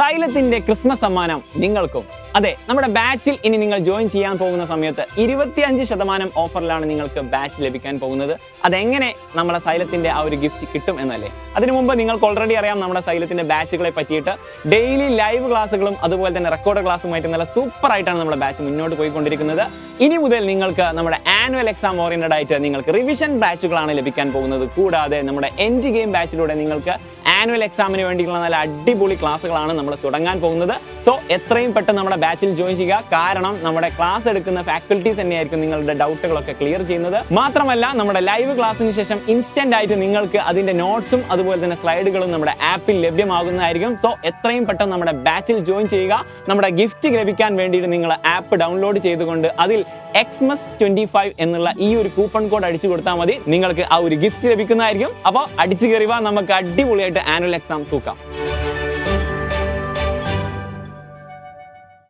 സൈലത്തിന്റെ Christmas സമ്മാനം നിങ്ങൾക്കും. അതെ, നമ്മുടെ ബാച്ചിൽ ഇനി നിങ്ങൾ ജോയിൻ ചെയ്യാൻ പോകുന്ന സമയത്ത് 25% ഓഫറിലാണ് നിങ്ങൾക്ക് ബാച്ച് ലഭിക്കാൻ പോകുന്നത്. അതെങ്ങനെ നമ്മളെ സൈലത്തിന്റെ ആ ഒരു ഗിഫ്റ്റ് കിട്ടും എന്നല്ലേ? അതിനു മുമ്പ് നിങ്ങൾക്ക് ഓൾറെഡി അറിയാം നമ്മുടെ സൈലത്തിന്റെ ബാച്ചുകളെ പറ്റിയിട്ട്. ഡെയിലി ലൈവ് ക്ലാസ്സുകളും അതുപോലെ തന്നെ റെക്കോർഡ് ക്ലാസ്സുമായിട്ട് നല്ല സൂപ്പർ ആയിട്ടാണ് നമ്മുടെ ബാച്ച് മുന്നോട്ട് പോയിക്കൊണ്ടിരിക്കുന്നത്. ഇനി മുതൽ നിങ്ങൾക്ക് നമ്മുടെ ആനുവൽ എക്സാം ഓറിയന്റഡ് ആയിട്ട് നിങ്ങൾക്ക് റിവിഷൻ ബാച്ചുകളാണ് ലഭിക്കാൻ പോകുന്നത്. കൂടാതെ നമ്മുടെ എൻഡ് ഗെയിം ബാച്ചിലൂടെ നിങ്ങൾക്ക് ആനുവൽ എക്സാമിന് വേണ്ടിയിട്ടുള്ള നല്ല അടിപൊളി ക്ലാസ്സുകളാണ് നമ്മൾ തുടങ്ങാൻ പോകുന്നത്. സോ എത്രയും പെട്ടെന്ന് നമ്മുടെ ബാച്ചിൽ ജോയിൻ ചെയ്യുക. കാരണം നമ്മുടെ ക്ലാസ് എടുക്കുന്ന ഫാക്കൽറ്റീസ് തന്നെയായിരിക്കും നിങ്ങളുടെ ഡൗട്ടുകളൊക്കെ ക്ലിയർ ചെയ്യുന്നത്. മാത്രമല്ല നമ്മുടെ ലൈവ് ക്ലാസ്സിന് ശേഷം ഇൻസ്റ്റന്റ് ആയിട്ട് നിങ്ങൾക്ക് അതിന്റെ നോട്ട്സും അതുപോലെ തന്നെ സ്ലൈഡുകളും നമ്മുടെ ആപ്പിൽ ലഭ്യമാകുന്നതായിരിക്കും. സോ എത്രയും പെട്ടെന്ന് നമ്മുടെ ബാച്ചിൽ ജോയിൻ ചെയ്യുക. നമ്മുടെ ഗിഫ്റ്റ് ലഭിക്കാൻ വേണ്ടിയിട്ട് നിങ്ങൾ ആപ്പ് ഡൗൺലോഡ് ചെയ്തുകൊണ്ട് അതിൽ XMS25 എന്നുള്ള ഈ ഒരു കൂപ്പൺ കോഡ് അടിച്ചു കൊടുത്താൽ മതി. നിങ്ങൾക്ക് ആ ഒരു ഗിഫ്റ്റ് ലഭിക്കുന്നതായിരിക്കും. അപ്പോൾ അടിച്ചു കയറിവാ, നമുക്ക് അടിപൊളിയായിട്ട് ആനുവൽ എക്സാം തൂക്കാം.